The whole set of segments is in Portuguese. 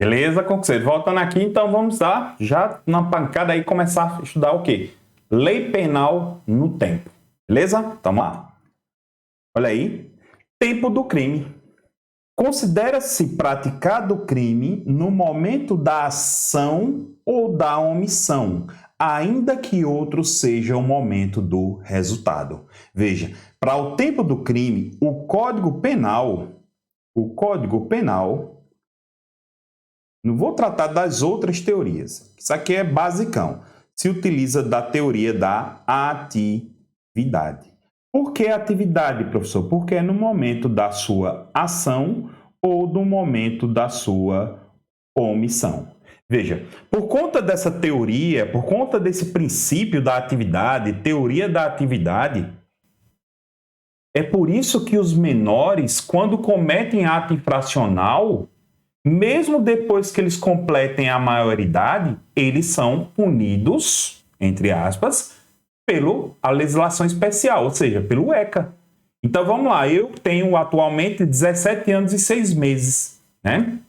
Beleza, concluído. Voltando aqui, então vamos lá, já na pancada aí, começar a estudar o quê? Lei penal no tempo. Beleza? Tamo lá. Olha aí. Tempo do crime. Considera-se praticado o crime no momento da ação ou da omissão, ainda que outro seja o momento do resultado. Veja, para o tempo do crime, o Código Penal, não vou tratar das outras teorias. Isso aqui é basicão. Se utiliza da teoria da atividade. Por que atividade, professor? Porque é no momento da sua ação ou no momento da sua omissão. Veja, por conta dessa teoria, por conta desse princípio da atividade, teoria da atividade, é por isso que os menores, quando cometem ato infracional, mesmo depois que eles completem a maioridade, eles são punidos, entre aspas, pela legislação especial, ou seja, pelo ECA. Então vamos lá, eu tenho atualmente 17 anos e 6 meses, né?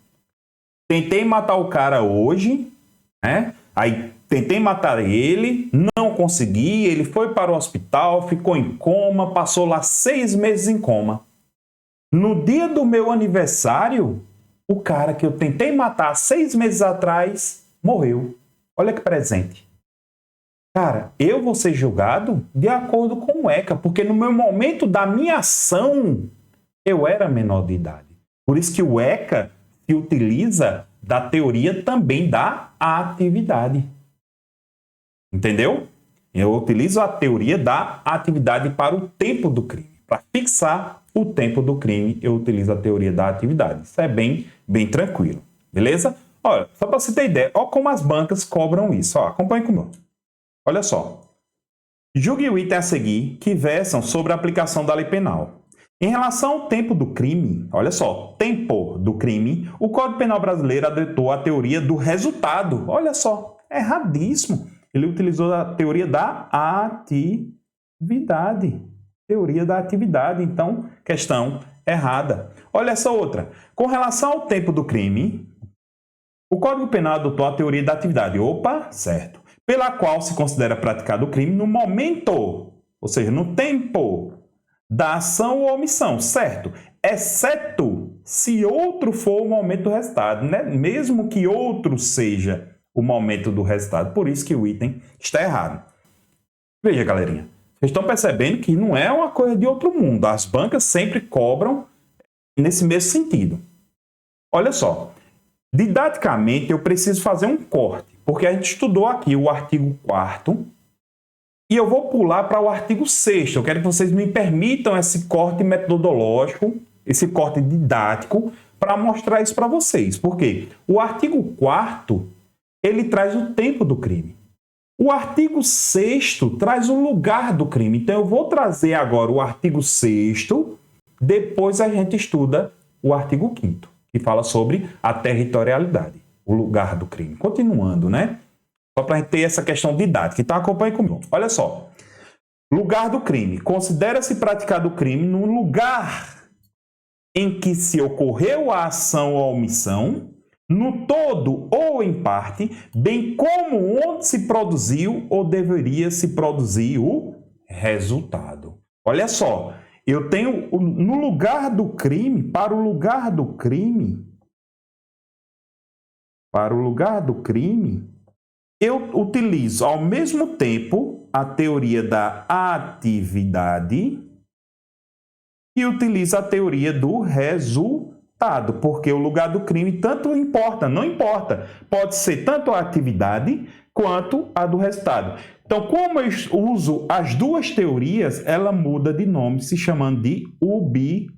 Tentei matar o cara hoje, né? Aí tentei matar ele, não consegui, ele foi para o hospital, ficou em coma, passou lá 6 meses em coma. No dia do meu aniversário, o cara que eu tentei matar 6 meses atrás morreu. Olha que presente. Cara, eu vou ser julgado de acordo com o ECA, porque no meu momento da minha ação, eu era menor de idade. Por isso que o ECA se utiliza da teoria também da atividade. Entendeu? Eu utilizo a teoria da atividade para o tempo do crime. Para fixar o tempo do crime, eu utilizo a teoria da atividade. Isso é bem tranquilo. Beleza? Olha, só para você ter ideia, olha como as bancas cobram isso. Ó, acompanhe comigo. Olha só. Julgue o item a seguir que versam sobre a aplicação da lei penal. Em relação ao tempo do crime, olha só, tempo do crime, o Código Penal brasileiro adotou a teoria do resultado. Olha só, erradíssimo. Ele utilizou a teoria da atividade. Teoria da atividade, então, questão errada. Olha essa outra. Com relação ao tempo do crime, o Código Penal adotou a teoria da atividade. Opa, certo. Pela qual se considera praticado o crime no momento, ou seja, no tempo da ação ou omissão, certo? Exceto se outro for o momento do resultado, né? Mesmo que outro seja o momento do resultado. Por isso que o item está errado. Veja, galerinha, vocês estão percebendo que não é uma coisa de outro mundo. As bancas sempre cobram nesse mesmo sentido. Olha só, didaticamente eu preciso fazer um corte, porque a gente estudou aqui o artigo 4º, e eu vou pular para o artigo 6º. Eu quero que vocês me permitam esse corte metodológico, esse corte didático, para mostrar isso para vocês. Por quê? O artigo 4º, ele traz o tempo do crime. O artigo 6º traz o lugar do crime. Então, eu vou trazer agora o artigo 6º, depois a gente estuda o artigo 5º, que fala sobre a territorialidade, o lugar do crime. Continuando, né? Só para a gente ter essa questão didática. Então, acompanhe comigo. Olha só. Lugar do crime. Considera-se praticado o crime no lugar em que se ocorreu a ação ou a omissão, no todo ou em parte, bem como onde se produziu ou deveria se produzir o resultado. Olha só. Eu tenho no lugar do crime, para o lugar do crime, eu utilizo ao mesmo tempo a teoria da atividade e utilizo a teoria do resultado, porque o lugar do crime tanto importa, não importa. Pode ser tanto a atividade quanto a do resultado. Então, como eu uso as duas teorias, ela muda de nome, se chamando de ubiquidade.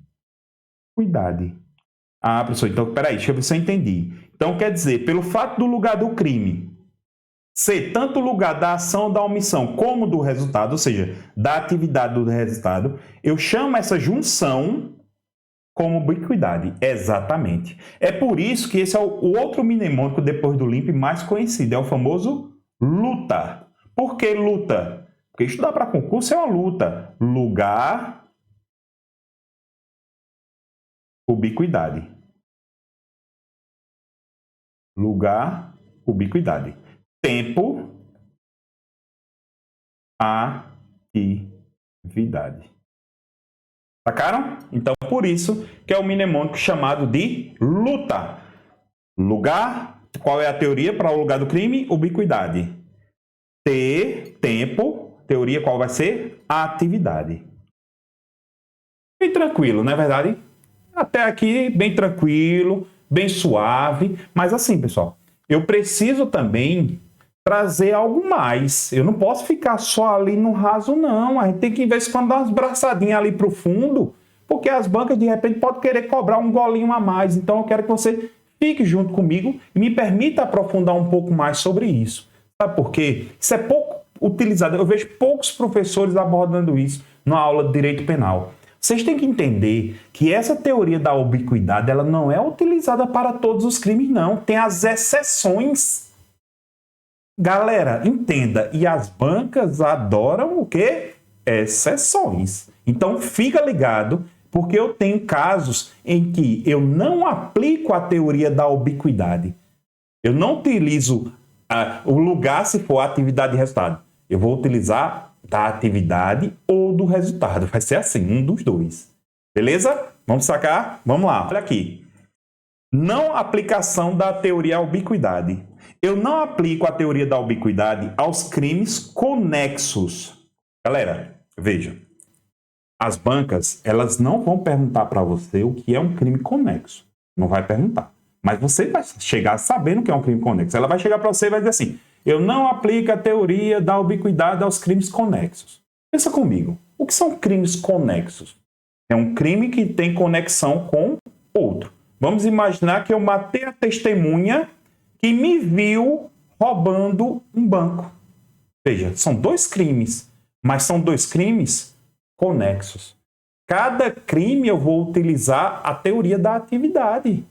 Ah, professor, então, peraí, deixa eu ver se eu entendi. Então, quer dizer, pelo fato do lugar do crime ser tanto o lugar da ação da omissão como do resultado, ou seja, da atividade do resultado, eu chamo essa junção como ubiquidade. Exatamente. É por isso que esse é o outro mnemônico depois do LIMP mais conhecido, é o famoso luta. Por que luta? Porque estudar para concurso é uma luta. Lugar, ubiquidade. lugar, ubiquidade. Tempo, atividade. Sacaram? Então, por isso que é o mnemônico chamado de luta. Lugar, qual é a teoria para o lugar do crime? Ubiquidade. Tempo, teoria qual vai ser? Atividade. Bem tranquilo, não é verdade? Até aqui, bem tranquilo, bem suave. Mas assim, pessoal, eu preciso também trazer algo mais. Eu não posso ficar só ali no raso, não. A gente tem que, de vez em quando, dar umas braçadinhas ali para o fundo, porque as bancas, de repente, podem querer cobrar um golinho a mais. Então, eu quero que você fique junto comigo e me permita aprofundar um pouco mais sobre isso. Sabe por quê? Isso é pouco utilizado. Eu vejo poucos professores abordando isso na aula de Direito Penal. Vocês têm que entender que essa teoria da ubiquidade ela não é utilizada para todos os crimes, não. Tem as exceções. Galera, entenda. E as bancas adoram o quê? Exceções. Então, fica ligado, porque eu tenho casos em que eu não aplico a teoria da ubiquidade. Eu não utilizo o lugar se for atividade e resultado. Eu vou utilizar da atividade ou do resultado. Vai ser assim, um dos dois. Beleza? Vamos sacar? Vamos lá. Olha aqui. Não aplicação da teoria à ubiquidade. Eu não aplico a teoria da ubiquidade aos crimes conexos. Galera, veja. As bancas, elas não vão perguntar para você o que é um crime conexo. Não vai perguntar. Mas você vai chegar sabendo o que é um crime conexo. Ela vai chegar para você e vai dizer assim: eu não aplico a teoria da ubiquidade aos crimes conexos. Pensa comigo. O que são crimes conexos? É um crime que tem conexão com outro. Vamos imaginar que eu matei a testemunha que me viu roubando um banco. Veja, são dois crimes, mas são dois crimes conexos. Cada crime eu vou utilizar a teoria da atividade.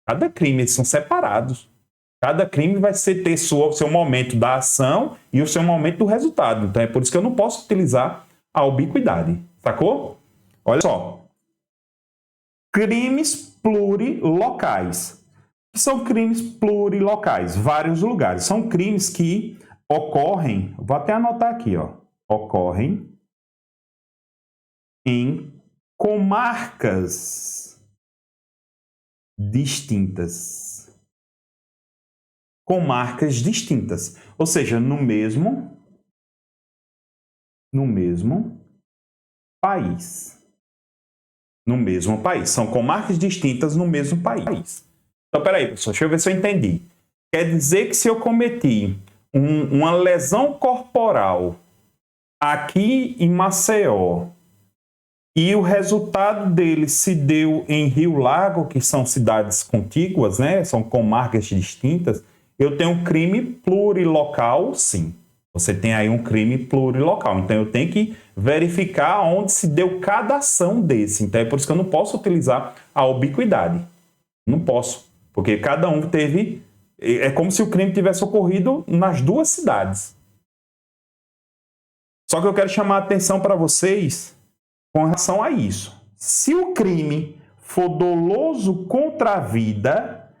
Cada crime, eles são separados. Cada crime vai ter o seu momento da ação e o seu momento do resultado. Então é por isso que eu não posso utilizar a ubiquidade. Sacou? Olha só. Crimes plurilocais. O que são crimes plurilocais? Vários lugares. São crimes que ocorrem, vou até anotar aqui, ó, ocorrem em comarcas distintas. Comarcas distintas. Ou seja, no mesmo país. No mesmo país. São comarcas distintas no mesmo país. Então, peraí, pessoal, deixa eu ver se eu entendi. Quer dizer que se eu cometi uma lesão corporal aqui em Maceió e o resultado dele se deu em Rio Lago, que são cidades contíguas, né? São comarcas distintas, eu tenho um crime plurilocal, sim. Você tem aí um crime plurilocal. Então, eu tenho que verificar onde se deu cada ação desse. Então, é por isso que eu não posso utilizar a ubiquidade. Não posso, porque cada um teve... É como se o crime tivesse ocorrido nas duas cidades. Só que eu quero chamar a atenção para vocês com relação a isso. Se o crime for doloso contra a vida,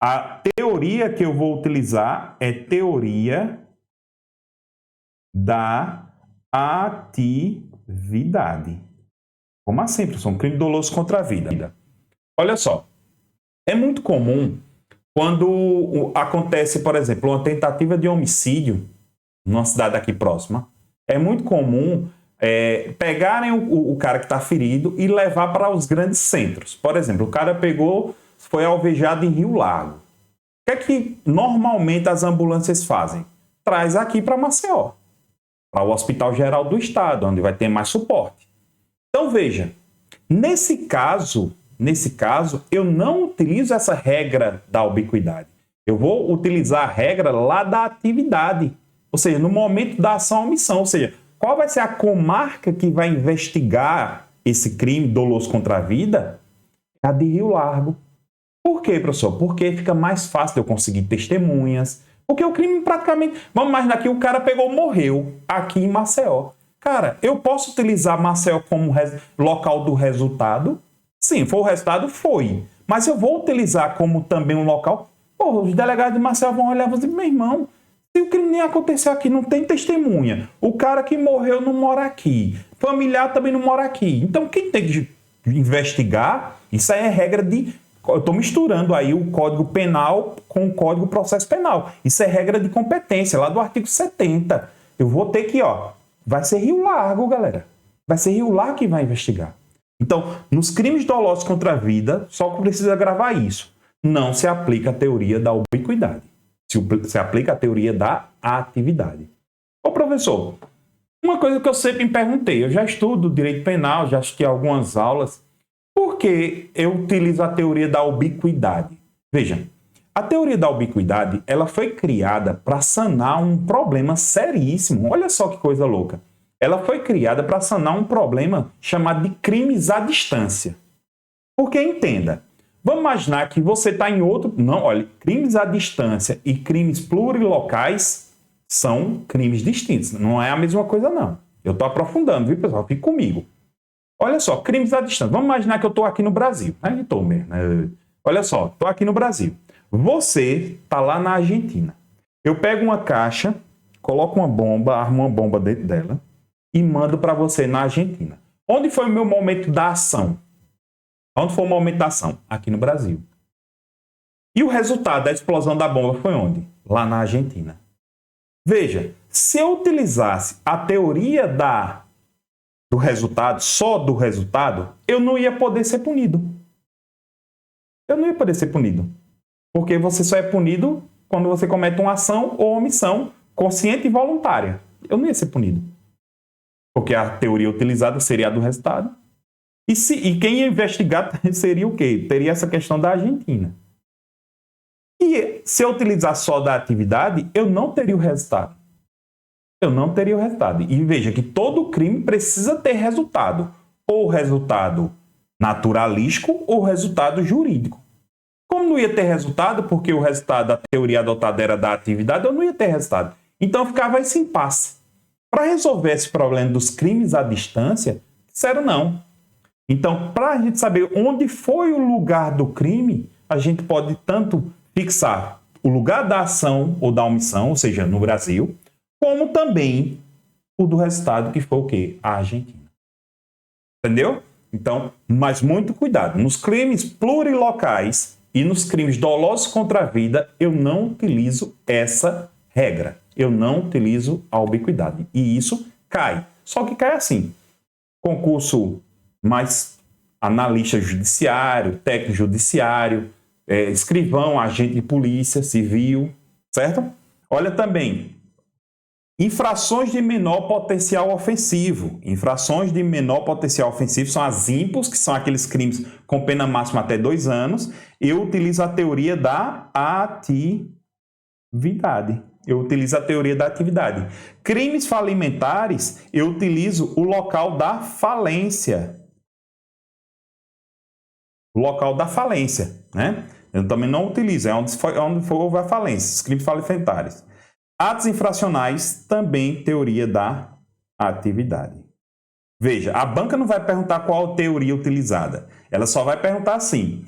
a teoria que eu vou utilizar é teoria da atividade. Como assim, professor? Um crime doloso contra a vida. Olha só, é muito comum quando acontece, por exemplo, uma tentativa de homicídio numa cidade aqui próxima, é muito comum pegarem o cara que está ferido e levar para os grandes centros. Por exemplo, o cara foi alvejado em Rio Lago. O que é que normalmente as ambulâncias fazem? Traz aqui para Maceió, para o Hospital Geral do Estado, onde vai ter mais suporte. Então, veja, nesse caso, eu não utilizo essa regra da ubiquidade. Eu vou utilizar a regra lá da atividade, ou seja, no momento da ação ou omissão. Ou seja, qual vai ser a comarca que vai investigar esse crime doloso contra a vida? É a de Rio Largo. Por quê, professor? Porque fica mais fácil de eu conseguir testemunhas. Porque o crime praticamente... Vamos imaginar que o cara pegou e morreu aqui em Maceió. Cara, eu posso utilizar Maceió como local do resultado? Sim, foi o resultado? Foi. Mas eu vou utilizar como também um local Pô, os delegados de Marcel vão olhar e vão dizer, meu irmão, se o crime nem aconteceu aqui, não tem testemunha. O cara que morreu não mora aqui. Familiar também não mora aqui. Então, quem tem que investigar, isso aí é regra de... Eu estou misturando aí o Código Penal com o Código Processo Penal. Isso é regra de competência, lá do artigo 70. Eu vou ter que, vai ser Rio Largo, galera. Vai ser Rio Largo que vai investigar. Então, nos crimes dolosos contra a vida, só que precisa gravar isso. Não se aplica a teoria da ubiquidade. Se aplica a teoria da atividade. Ô, professor, uma coisa que eu sempre me perguntei, eu já estudo direito penal, já assisti algumas aulas, por que eu utilizo a teoria da ubiquidade? Veja, a teoria da ubiquidade, ela foi criada para sanar um problema seríssimo. Olha só que coisa louca. Ela foi criada para sanar um problema chamado de crimes à distância. Porque, entenda, vamos imaginar que você está em outro... Não, olha, crimes à distância e crimes plurilocais são crimes distintos. Não é a mesma coisa, não. Eu estou aprofundando, viu, pessoal? Fique comigo. Olha só, crimes à distância. Vamos imaginar que eu estou aqui no Brasil. Aí estou mesmo, né? Olha só, estou aqui no Brasil. Você está lá na Argentina. Eu pego uma caixa, coloco uma bomba, armo uma bomba dentro dela e mando para você na Argentina. Onde foi o meu momento da ação? Onde foi o momento da ação? Aqui no Brasil. E o resultado da explosão da bomba foi onde? Lá na Argentina. Veja, se eu utilizasse a teoria do resultado, só do resultado, eu não ia poder ser punido. Eu não ia poder ser punido. Porque você só é punido quando você comete uma ação ou omissão consciente e voluntária. Eu não ia ser punido. Porque a teoria utilizada seria a do resultado. E quem ia investigar seria o quê? Teria essa questão da Argentina. E se eu utilizar só da atividade, eu não teria o resultado. Eu não teria o resultado. E veja que todo crime precisa ter resultado. Ou resultado naturalístico ou resultado jurídico. Como não ia ter resultado, porque o resultado da teoria adotada era da atividade, eu não ia ter resultado. Então ficava esse impasse. Para resolver esse problema dos crimes à distância, disseram não. Então, para a gente saber onde foi o lugar do crime, a gente pode tanto fixar o lugar da ação ou da omissão, ou seja, no Brasil, como também o do resultado, que foi o quê? A Argentina. Entendeu? Então, mas muito cuidado. Nos crimes plurilocais e nos crimes dolosos contra a vida, eu não utilizo essa regra. Eu não utilizo a ubiquidade. E isso cai. Só que cai assim. Concurso mais analista judiciário, técnico judiciário, escrivão, agente de polícia civil, certo? Olha também, infrações de menor potencial ofensivo. Infrações de menor potencial ofensivo são as IMPOs, que são aqueles crimes com pena máxima até 2 anos. Eu utilizo a teoria da atividade. Crimes falimentares, eu utilizo o local da falência. O local da falência, né? Eu também não utilizo, é onde houve a falência, os crimes falimentares. Atos infracionais, também teoria da atividade. Veja, a banca não vai perguntar qual teoria utilizada. Ela só vai perguntar assim: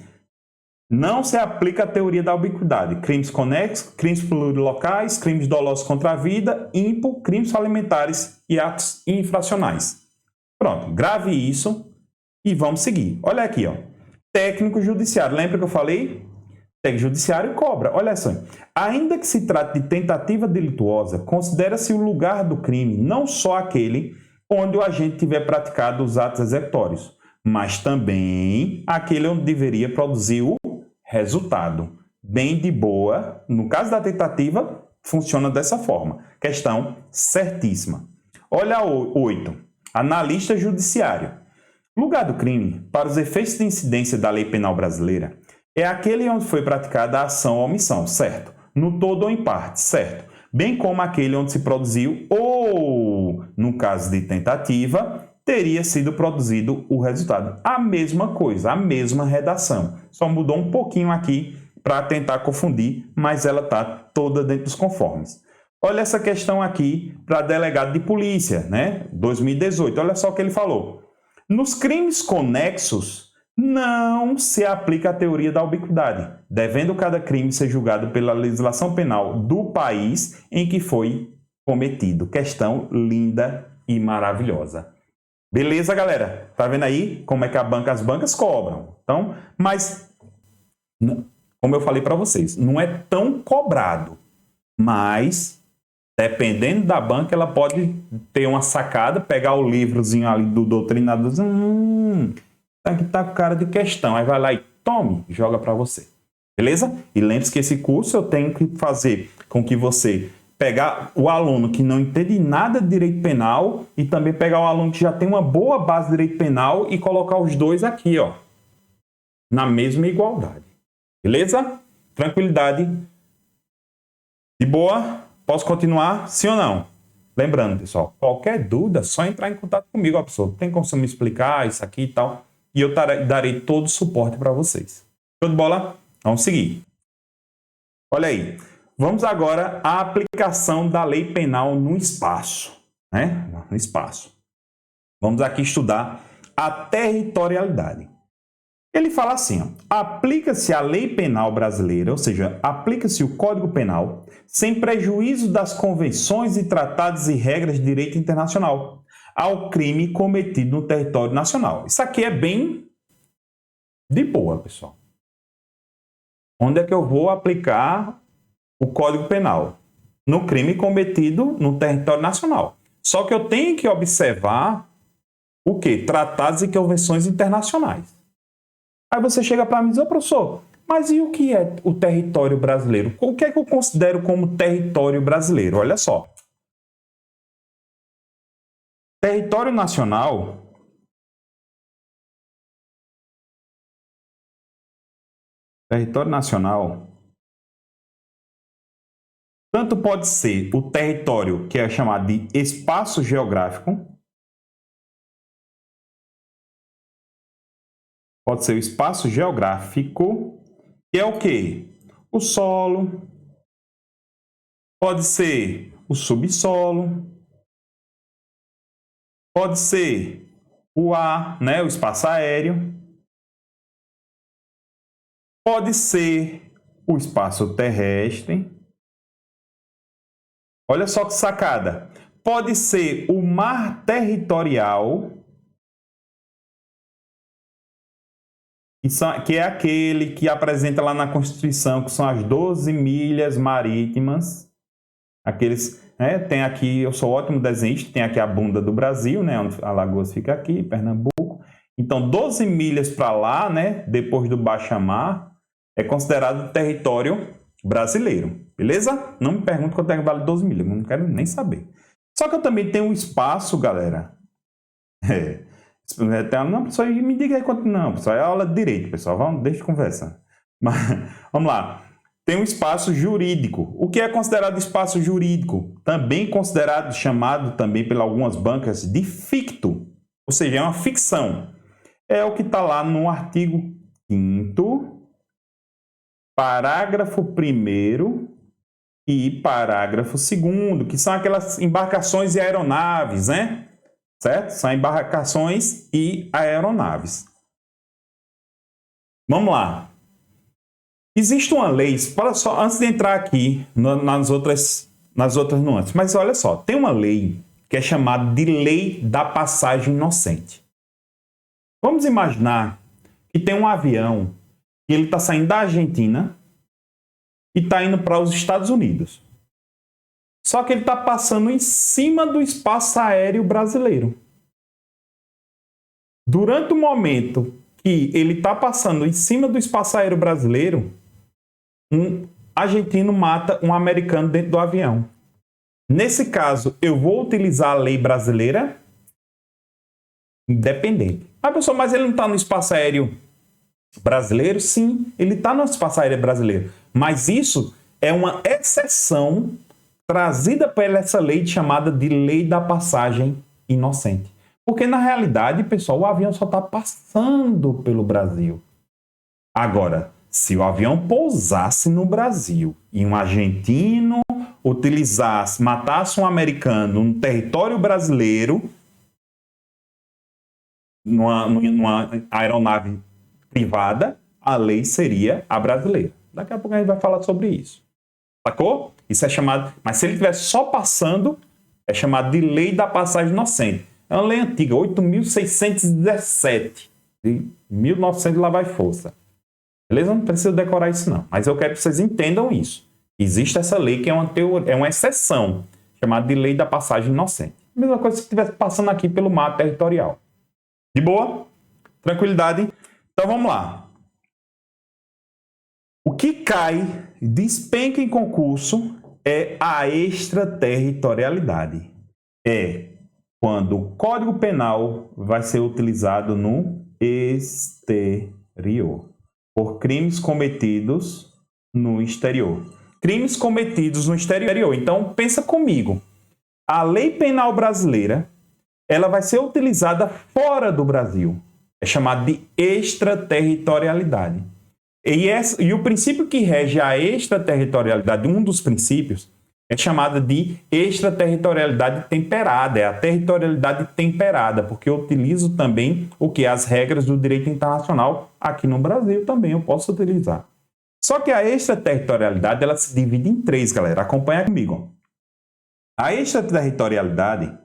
não se aplica a teoria da ubiquidade. Crimes conexos, crimes plurilocais, crimes dolosos contra a vida, IMPO, crimes falimentares e atos infracionais. Pronto, grave isso e vamos seguir. Olha aqui, ó. Técnico judiciário. Lembra que eu falei? Técnico judiciário cobra. Olha só. Ainda que se trate de tentativa delituosa, considera-se o lugar do crime não só aquele onde o agente tiver praticado os atos executórios, mas também aquele onde deveria produzir o resultado. Bem de boa. No caso da tentativa, funciona dessa forma. Questão certíssima. Olha 8. Analista judiciário. Lugar do crime, para os efeitos de incidência da lei penal brasileira, é aquele onde foi praticada a ação ou omissão, certo? No todo ou em parte, certo? Bem como aquele onde se produziu ou, no caso de tentativa, teria sido produzido o resultado. A mesma coisa, a mesma redação. Só mudou um pouquinho aqui para tentar confundir, mas ela está toda dentro dos conformes. Olha essa questão aqui para delegado de polícia, né? 2018. Olha só o que ele falou. Nos crimes conexos, não se aplica a teoria da ubiquidade, devendo cada crime ser julgado pela legislação penal do país em que foi cometido. Questão linda e maravilhosa. Beleza, galera? Tá vendo aí como é que as bancas cobram? Então, mas, como eu falei para vocês, não é tão cobrado, mas dependendo da banca, ela pode ter uma sacada, pegar o livrozinho ali do doutrinador, aqui tá com cara de questão, aí vai lá e tome, joga para você. Beleza? E lembre-se que esse curso eu tenho que fazer com que você pegar o aluno que não entende nada de direito penal e também pegar o aluno que já tem uma boa base de direito penal e colocar os dois aqui, ó, na mesma igualdade. Beleza? Tranquilidade. De boa? Posso continuar? Sim ou não? Lembrando, pessoal, qualquer dúvida, só entrar em contato comigo, ó, pessoal. Tem como você me explicar isso aqui e tal? E eu darei todo o suporte para vocês. Show de bola? Vamos seguir. Olha aí. Vamos agora à aplicação da lei penal no espaço, né? No espaço. Vamos aqui estudar a territorialidade. Ele fala assim, aplica-se a lei penal brasileira, ou seja, aplica-se o Código Penal, sem prejuízo das convenções e tratados e regras de direito internacional, ao crime cometido no território nacional. Isso aqui é bem de boa, pessoal. Onde é que eu vou aplicar o Código Penal? No crime cometido no território nacional. Só que eu tenho que observar o quê? Tratados e convenções internacionais. Aí você chega para mim e diz, professor, mas e o que é o território brasileiro? O que é que eu considero como território brasileiro? Olha só. Território nacional tanto pode ser o território que é chamado de espaço geográfico, pode ser o espaço geográfico, que é o quê? O solo, pode ser o subsolo, pode ser o ar, né, o espaço aéreo, pode ser o espaço terrestre. Olha só que sacada. Pode ser o mar territorial, que é aquele que apresenta lá na Constituição, que são as 12 milhas marítimas. Aqueles, né, tem aqui, eu sou ótimo desenhista, tem aqui a bunda do Brasil, né, onde Alagoas fica aqui, Pernambuco. Então, 12 milhas para lá, né, depois do Baixamar, é considerado território brasileiro, beleza? Não me pergunte quanto é que vale 12 milhas, não quero nem saber. Só que eu também tenho um espaço, galera. Não, pessoal, me diga aí quanto. Não, pessoal, é aula de direito, pessoal. Deixa de conversa. Mas, vamos lá. Tem um espaço jurídico. O que é considerado espaço jurídico? Também considerado, chamado também por algumas bancas de ficto, ou seja, é uma ficção. É o que está lá no artigo 5º, parágrafo 1º e parágrafo 2º, que são aquelas embarcações e aeronaves, né? Certo? São embarcações e aeronaves. Vamos lá. Existe uma lei, olha só, antes de entrar aqui nas outras nuances, mas olha só, tem uma lei que é chamada de Lei da Passagem Inocente. Vamos imaginar que tem um avião que ele está saindo da Argentina e está indo para os Estados Unidos. Só que ele está passando em cima do espaço aéreo brasileiro. Durante o momento que ele está passando em cima do espaço aéreo brasileiro, um argentino mata um americano dentro do avião. Nesse caso, eu vou utilizar a lei brasileira independente. Professor, mas ele não está no espaço aéreo brasileiro? Sim, ele está no espaço aéreo brasileiro. Mas isso é uma exceção trazida por essa lei chamada de Lei da Passagem Inocente. Porque, na realidade, pessoal, o avião só está passando pelo Brasil. Agora, se o avião pousasse no Brasil e um argentino matasse um americano no território brasileiro, numa aeronave privada, a lei seria a brasileira. Daqui a pouco a gente vai falar sobre isso. Sacou? Isso é chamado... Mas se ele estivesse só passando, é chamado de Lei da Passagem Inocente. É uma lei antiga, 8.617, de 1900 lá vai força. Beleza? Não precisa decorar isso não. Mas eu quero que vocês entendam isso. Existe essa lei que é uma exceção, chamada de Lei da Passagem Inocente. Mesma coisa se estivesse passando aqui pelo mar territorial. De boa? Tranquilidade? Então vamos lá. O que cai, despenca em concurso, é a extraterritorialidade. É quando o Código Penal vai ser utilizado no exterior, por crimes cometidos no exterior. Crimes cometidos no exterior. Então, pensa comigo. A lei penal brasileira, ela vai ser utilizada fora do Brasil. É chamado de extraterritorialidade. E o princípio que rege a extraterritorialidade, um dos princípios, é chamado de extraterritorialidade temperada. É a territorialidade temperada, porque eu utilizo também as regras do direito internacional aqui no Brasil também eu posso utilizar. Só que a extraterritorialidade, ela se divide em três, galera. Acompanha comigo. A extraterritorialidade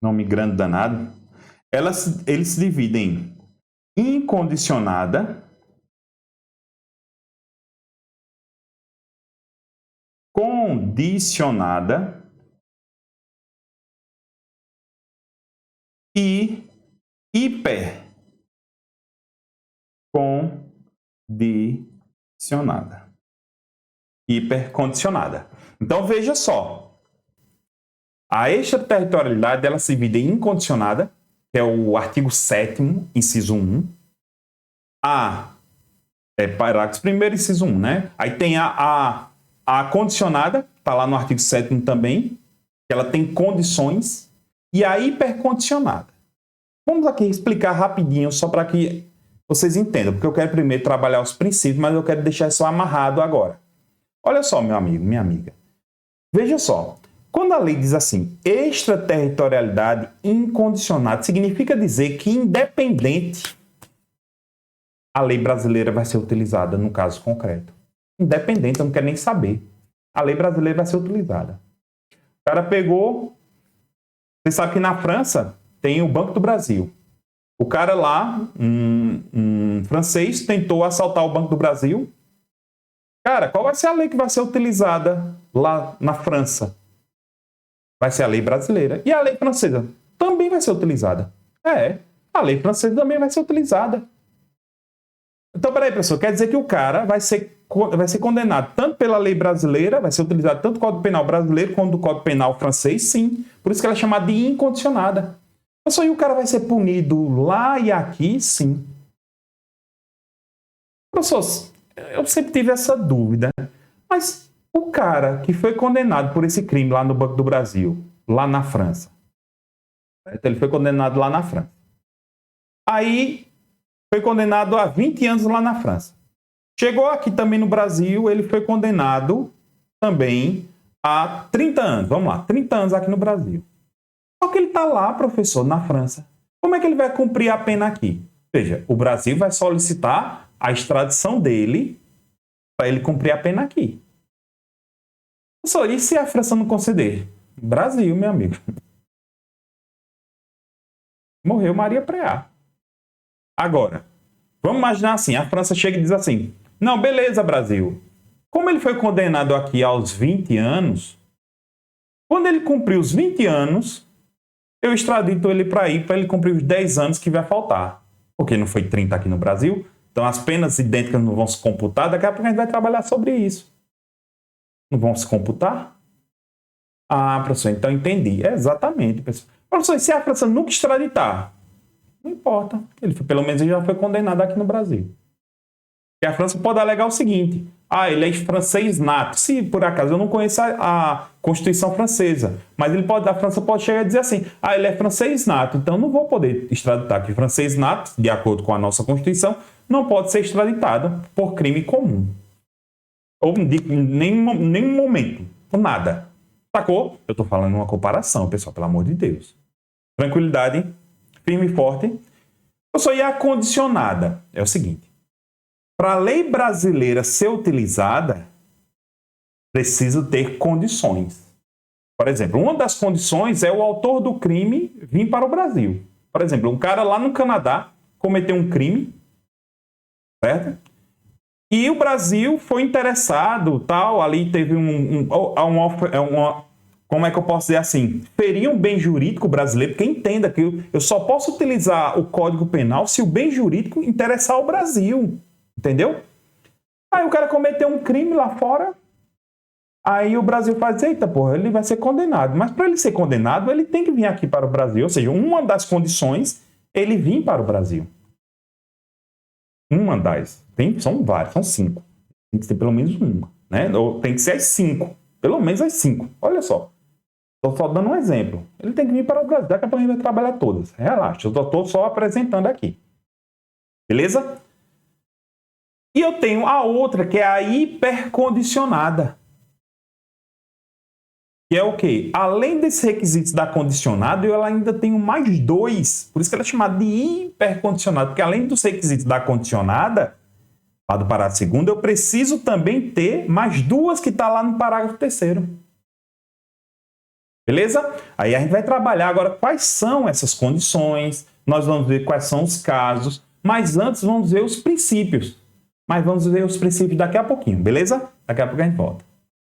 nome grande danado, eles se dividem em incondicionada, condicionada e hipercondicionada. Hipercondicionada. Então veja só. A extraterritorialidade, ela se divide em incondicionada, que é o artigo 7º, inciso 1. Parágrafo 1º, inciso 1, né? Aí tem a condicionada, está lá no artigo 7º também, que ela tem condições, e a hipercondicionada. Vamos aqui explicar rapidinho, só para que vocês entendam, porque eu quero primeiro trabalhar os princípios, mas eu quero deixar isso amarrado agora. Olha só, meu amigo, minha amiga. Veja só. Quando a lei diz assim, extraterritorialidade incondicionada, significa dizer que independente, a lei brasileira vai ser utilizada no caso concreto. Independente, eu não quero nem saber. A lei brasileira vai ser utilizada. O cara pegou... Você sabe que na França tem o Banco do Brasil. O cara lá, um francês, tentou assaltar o Banco do Brasil. Cara, qual vai ser a lei que vai ser utilizada lá na França? Vai ser a lei brasileira. E a lei francesa também vai ser utilizada. A lei francesa também vai ser utilizada. Então, peraí, pessoal, quer dizer que o cara vai ser condenado tanto pela lei brasileira, vai ser utilizado tanto o Código Penal brasileiro quanto o Código Penal francês, sim. Por isso que ela é chamada de incondicionada. Só aí o cara vai ser punido lá e aqui, sim. Professor, eu sempre tive essa dúvida, mas... O cara que foi condenado por esse crime lá no Banco do Brasil, lá na França. Ele foi condenado lá na França. Aí, foi condenado a 20 anos lá na França. Chegou aqui também no Brasil, ele foi condenado também a 30 anos. Vamos lá, 30 anos aqui no Brasil. Só que ele está lá, professor, na França. Como é que ele vai cumprir a pena aqui? Veja, o Brasil vai solicitar a extradição dele para ele cumprir a pena aqui. Só e se a França não conceder? Brasil, meu amigo. Morreu Maria Preá. Agora, vamos imaginar assim, a França chega e diz assim, não, beleza, Brasil. Como ele foi condenado aqui aos 20 anos, quando ele cumprir os 20 anos, eu extradito ele para ele cumprir os 10 anos que vai faltar. Porque não foi 30 aqui no Brasil, então as penas idênticas não vão se computar, daqui a pouco a gente vai trabalhar sobre isso. Não vão se computar? Professor, então entendi. Exatamente, professor. Professor, e se a França nunca extraditar? Não importa. Pelo menos ele já foi condenado aqui no Brasil. E a França pode alegar o seguinte. Ele é francês nato. Se, por acaso, eu não conheço a Constituição francesa, mas a França pode chegar e dizer assim, ele é francês nato, então não vou poder extraditar, porque francês nato, de acordo com a nossa Constituição, não pode ser extraditado por crime comum. Ou em nenhum momento, por nada. Sacou? Eu estou falando uma comparação, pessoal, pelo amor de Deus. Tranquilidade, firme e forte. Eu sou a condicionada. É o seguinte. Para a lei brasileira ser utilizada, preciso ter condições. Por exemplo, uma das condições é o autor do crime vir para o Brasil. Por exemplo, um cara lá no Canadá cometeu um crime, certo? E o Brasil foi interessado, tal, ali teve como é que eu posso dizer assim? Ferir um bem jurídico brasileiro, porque entenda que eu só posso utilizar o Código Penal se o bem jurídico interessar ao Brasil, entendeu? Aí o cara cometeu um crime lá fora, aí o Brasil faz, eita, porra, ele vai ser condenado. Mas para ele ser condenado, ele tem que vir aqui para o Brasil. Ou seja, uma das condições, ele vir para o Brasil. Uma das. São várias, são 5. Tem que ser pelo menos uma. Né? Ou tem que ser as 5. Pelo menos as 5. Olha só. Estou só dando um exemplo. Ele tem que vir para o Brasil. Daqui a pouco a gente vai trabalhar todas. Relaxa, eu estou só apresentando aqui. Beleza? E eu tenho a outra, que é a hipercondicionada. Que é o quê? Além desses requisitos da condicionada, eu ainda tenho mais 2. Por isso que ela é chamada de hipercondicionada. Porque além dos requisitos da condicionada, lá do parágrafo 2º, eu preciso também ter mais 2 que está lá no parágrafo 3º. Beleza? Aí a gente vai trabalhar agora quais são essas condições, nós vamos ver quais são os casos, mas antes vamos ver os princípios. Mas vamos ver os princípios daqui a pouquinho, beleza? Daqui a pouco a gente volta.